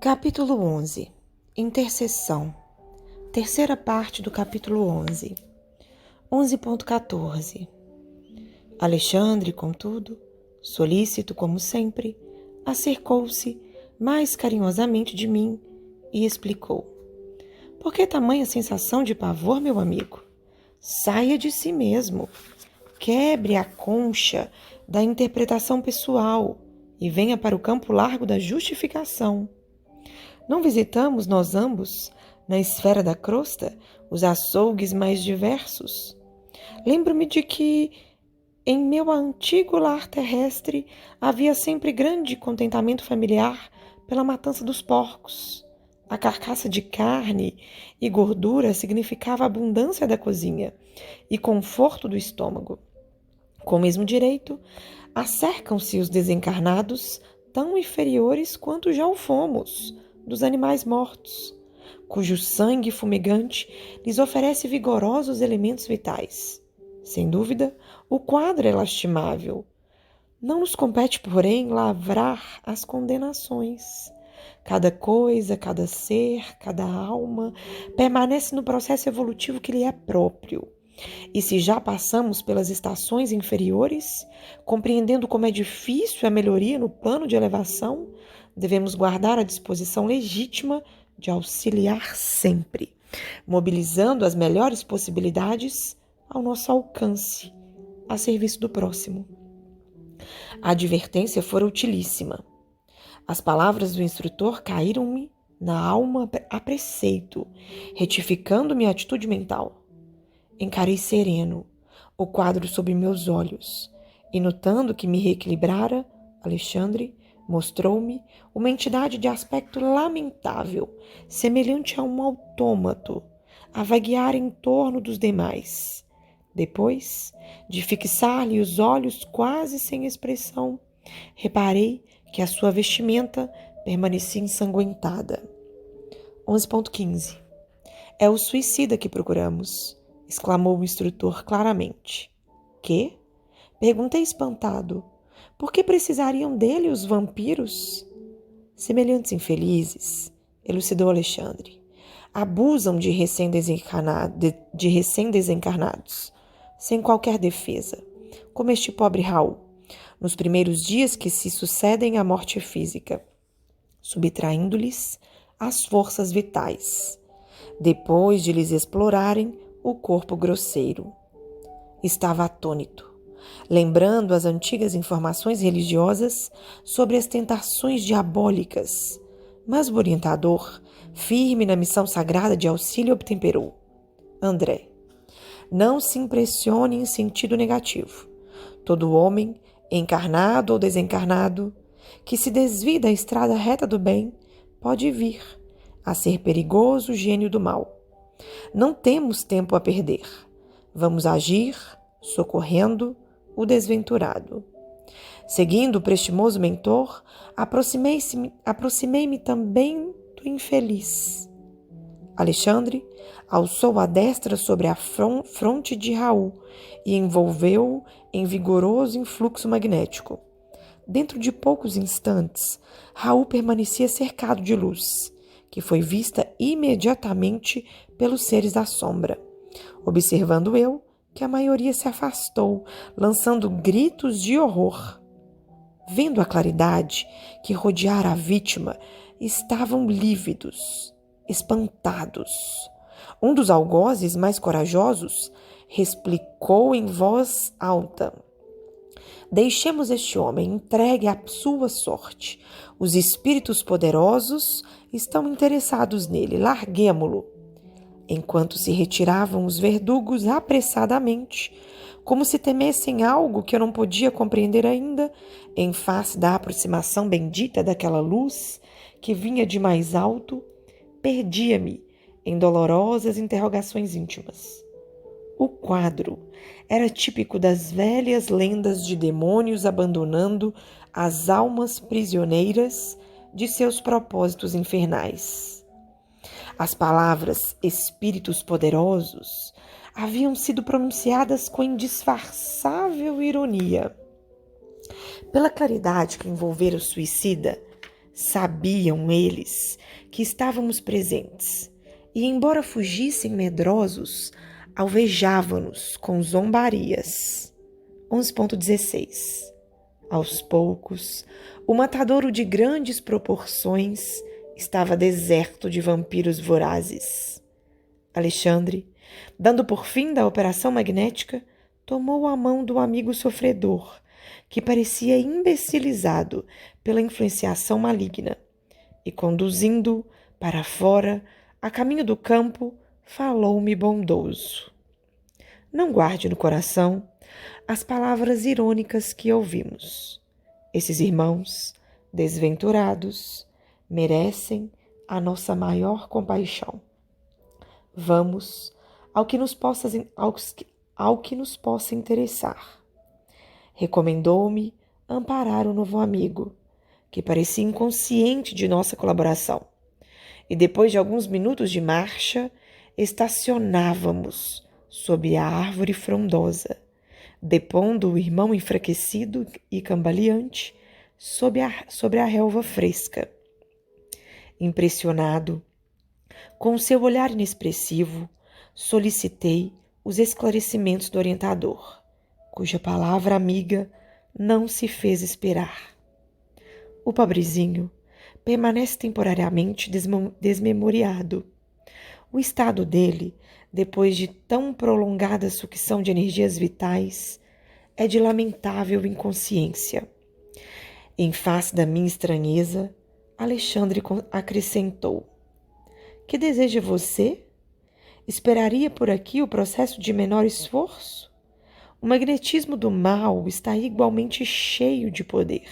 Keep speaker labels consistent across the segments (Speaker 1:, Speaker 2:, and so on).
Speaker 1: Capítulo 11. Intercessão. Terceira parte do capítulo 11. 11.14. Alexandre, contudo, solícito como sempre, acercou-se mais carinhosamente de mim e explicou. Por que tamanha sensação de pavor, meu amigo? Saia de si mesmo. Quebre a concha da interpretação pessoal e venha para o campo largo da justificação. Não visitamos nós ambos, na esfera da crosta, os açougues mais diversos? Lembro-me de que, em meu antigo lar terrestre, havia sempre grande contentamento familiar pela matança dos porcos. A carcaça de carne e gordura significava a abundância da cozinha e conforto do estômago. Com o mesmo direito, acercam-se os desencarnados, tão inferiores quanto já o fomos, dos animais mortos, cujo sangue fumegante lhes oferece vigorosos elementos vitais. Sem dúvida, o quadro é lastimável. Não nos compete, porém, lavrar as condenações. Cada coisa, cada ser, cada alma permanece no processo evolutivo que lhe é próprio. E se já passamos pelas estações inferiores, compreendendo como é difícil a melhoria no plano de elevação, devemos guardar a disposição legítima de auxiliar sempre, mobilizando as melhores possibilidades ao nosso alcance, a serviço do próximo. A advertência fora utilíssima. As palavras do instrutor caíram-me na alma a preceito, retificando minha atitude mental. Encarei sereno o quadro sob meus olhos e, notando que me reequilibrara, Alexandre mostrou-me uma entidade de aspecto lamentável, semelhante a um autômato, a vaguear em torno dos demais. Depois de fixar-lhe os olhos quase sem expressão, reparei que a sua vestimenta permanecia ensanguentada. 11.15. É o suicida que procuramos, exclamou o instrutor claramente. Que? Perguntei espantado. Por que precisariam dele os vampiros? Semelhantes infelizes, elucidou Alexandre, abusam de recém-desencarnados, sem qualquer defesa, como este pobre Raul, nos primeiros dias que se sucedem à morte física, subtraindo-lhes as forças vitais, depois de lhes explorarem o corpo grosseiro. Estava atônito, lembrando as antigas informações religiosas sobre as tentações diabólicas, mas o orientador, firme na missão sagrada de auxílio, obtemperou. André, não se impressione em sentido negativo. Todo homem, encarnado ou desencarnado, que se desvie da estrada reta do bem, pode vir a ser perigoso gênio do mal. Não temos tempo a perder. Vamos agir socorrendo o desventurado. Seguindo o prestimoso mentor, aproximei-me também do infeliz. Alexandre alçou a destra sobre a fronte de Raul e envolveu-o em vigoroso influxo magnético. Dentro de poucos instantes, Raul permanecia cercado de luz, que foi vista imediatamente pelos seres da sombra. Observando eu que a maioria se afastou, lançando gritos de horror. Vendo a claridade que rodeara a vítima, estavam lívidos, espantados. Um dos algozes mais corajosos replicou em voz alta: deixemos este homem entregue à sua sorte. Os espíritos poderosos estão interessados nele, larguemo-lo. Enquanto se retiravam os verdugos apressadamente, como se temessem algo que eu não podia compreender ainda, em face da aproximação bendita daquela luz que vinha de mais alto, perdia-me em dolorosas interrogações íntimas. O quadro era típico das velhas lendas de demônios abandonando as almas prisioneiras de seus propósitos infernais. As palavras espíritos poderosos haviam sido pronunciadas com indisfarçável ironia. Pela claridade que envolvera o suicida, Sabiam eles que estávamos presentes e, embora fugissem medrosos, alvejavam-nos com zombarias. 11.16. Aos poucos, o matadouro de grandes proporções estava deserto de vampiros vorazes. Alexandre, dando por fim da operação magnética, tomou a mão do amigo sofredor, que parecia imbecilizado pela influenciação maligna, e conduzindo-o para fora, a caminho do campo, falou-me bondoso. Não guarde no coração as palavras irônicas que ouvimos. Esses irmãos, desventurados, merecem a nossa maior compaixão. Vamos ao que nos possa interessar. Recomendou-me amparar o novo amigo, que parecia inconsciente de nossa colaboração, e depois de alguns minutos de marcha, estacionávamos sob a árvore frondosa, depondo o irmão enfraquecido e cambaleante sobre a relva fresca. Impressionado, com seu olhar inexpressivo, solicitei os esclarecimentos do orientador, cuja palavra amiga não se fez esperar. O pobrezinho permanece temporariamente desmemoriado. O estado dele, depois de tão prolongada sucção de energias vitais, é de lamentável inconsciência. Em face da minha estranheza, Alexandre acrescentou: que deseja você? Esperaria por aqui o processo de menor esforço? O magnetismo do mal está igualmente cheio de poder,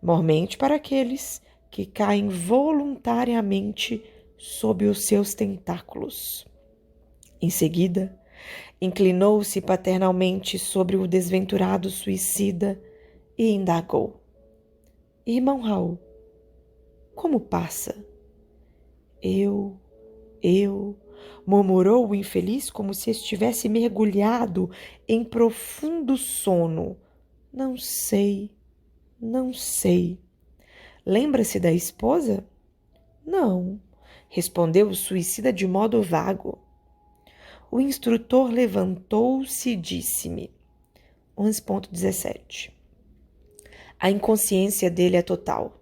Speaker 1: mormente para aqueles que caem voluntariamente sob os seus tentáculos. Em seguida, inclinou-se paternalmente sobre o desventurado suicida e indagou: Irmão Raul, como passa? Eu, murmurou o infeliz como se estivesse mergulhado em profundo sono. Não sei. Lembra-se da esposa? Não, respondeu o suicida de modo vago. O instrutor levantou-se e disse-me, 11.17. A inconsciência dele é total.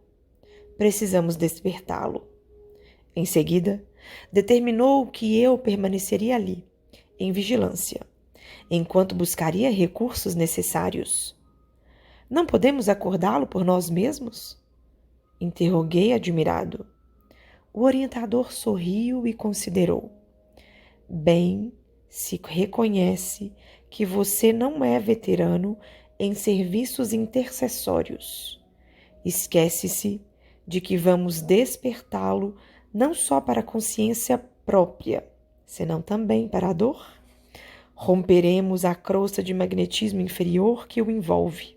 Speaker 1: Precisamos despertá-lo. Em seguida, determinou que eu permaneceria ali, em vigilância, enquanto buscaria recursos necessários. Não podemos acordá-lo por nós mesmos? Interroguei admirado. O orientador sorriu e considerou. Bem, se reconhece que você não é veterano em serviços intercessórios. Esquece-se de que vamos despertá-lo não só para a consciência própria, senão também para a dor. Romperemos a crosta de magnetismo inferior que o envolve,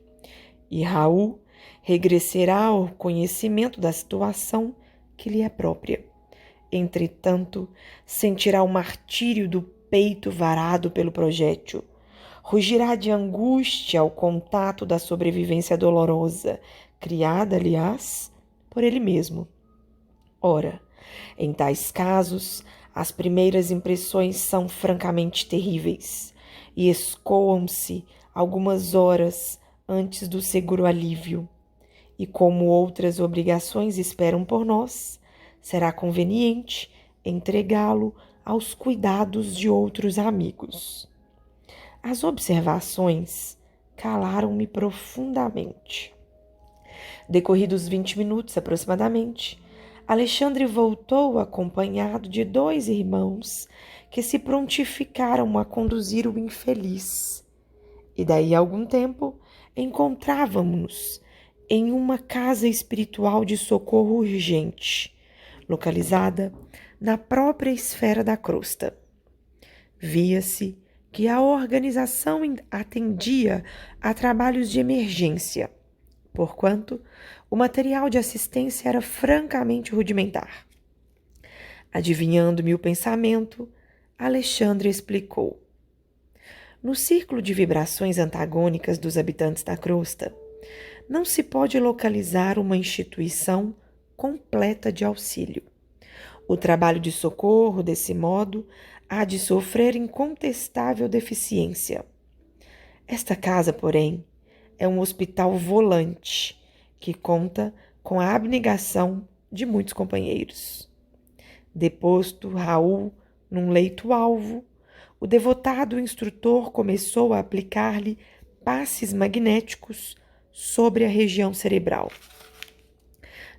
Speaker 1: e Raul regressará ao conhecimento da situação que lhe é própria. Entretanto, sentirá o martírio do peito varado pelo projétil. Rugirá de angústia ao contato da sobrevivência dolorosa, criada, aliás, por ele mesmo. Ora, em tais casos, as primeiras impressões são francamente terríveis e escoam-se algumas horas antes do seguro alívio. E como outras obrigações esperam por nós, será conveniente entregá-lo aos cuidados de outros amigos. As observações calaram-me profundamente. Decorridos 20 minutos aproximadamente, Alexandre voltou acompanhado de 2 irmãos que se prontificaram a conduzir o infeliz. E daí a algum tempo encontrávamos-nos em uma casa espiritual de socorro urgente, localizada na própria esfera da crosta. Via-se que a organização atendia a trabalhos de emergência, porquanto o material de assistência era francamente rudimentar. Adivinhando-me o pensamento, Alexandre explicou. No círculo de vibrações antagônicas dos habitantes da crosta, não se pode localizar uma instituição completa de auxílio. O trabalho de socorro, desse modo, há de sofrer incontestável deficiência. Esta casa, porém, é um hospital volante que conta com a abnegação de muitos companheiros. Deposto Raul num leito-alvo, o devotado instrutor começou a aplicar-lhe passes magnéticos sobre a região cerebral.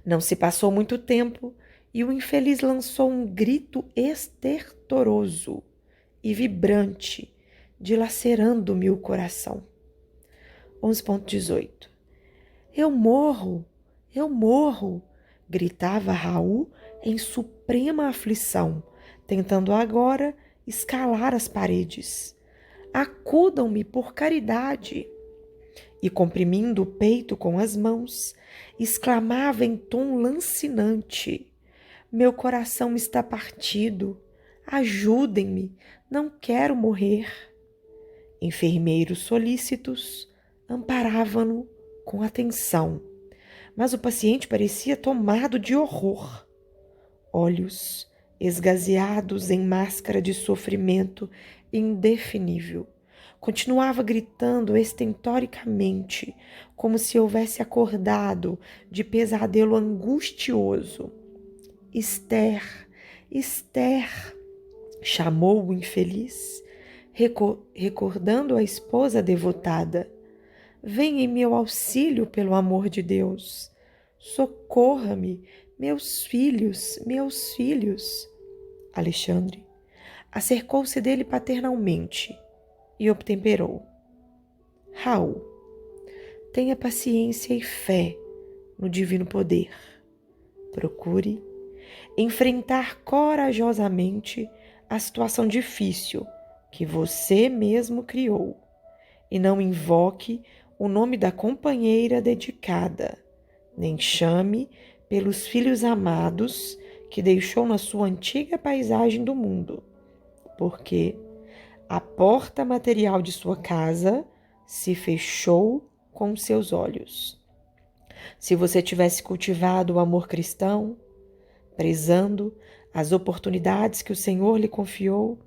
Speaker 1: Não se passou muito tempo e o infeliz lançou um grito estertoroso e vibrante, dilacerando-me o coração. 11.18 Eu morro, gritava Raul em suprema aflição, tentando agora escalar as paredes. Acudam-me por caridade. E comprimindo o peito com as mãos, exclamava em tom lancinante: Meu coração está partido, ajudem-me, não quero morrer. Enfermeiros solícitos amparavam-no com atenção, mas o paciente parecia tomado de horror. Olhos esgazeados em máscara de sofrimento indefinível, continuava gritando estentoricamente, como se houvesse acordado de pesadelo angustioso. Esther, Esther, chamou o infeliz, recordando a esposa devotada. Venha em meu auxílio, pelo amor de Deus. Socorra-me, meus filhos, meus filhos. Alexandre acercou-se dele paternalmente e obtemperou. Raul, tenha paciência e fé no divino poder. Procure enfrentar corajosamente a situação difícil que você mesmo criou e não invoque o nome da companheira dedicada, nem chame pelos filhos amados que deixou na sua antiga paisagem do mundo, porque a porta material de sua casa se fechou com seus olhos. Se você tivesse cultivado o amor cristão, prezando as oportunidades que o Senhor lhe confiou,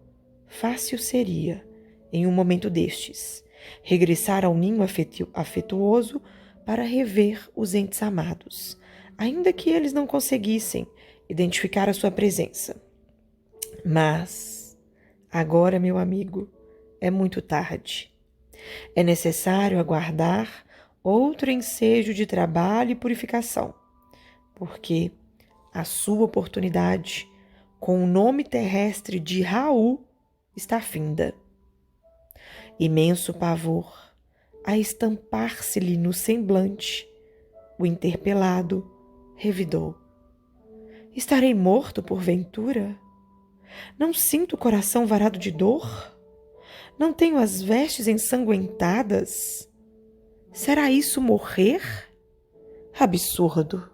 Speaker 1: fácil seria, em um momento destes, regressar ao ninho afetuoso para rever os entes amados, ainda que eles não conseguissem identificar a sua presença. Mas, agora, meu amigo, é muito tarde. É necessário aguardar outro ensejo de trabalho e purificação, porque a sua oportunidade, com o nome terrestre de Raul, está finda. Imenso pavor a estampar-se-lhe no semblante, o interpelado revidou. Estarei morto, porventura? Não sinto o coração varado de dor? Não tenho as vestes ensanguentadas? Será isso morrer? Absurdo!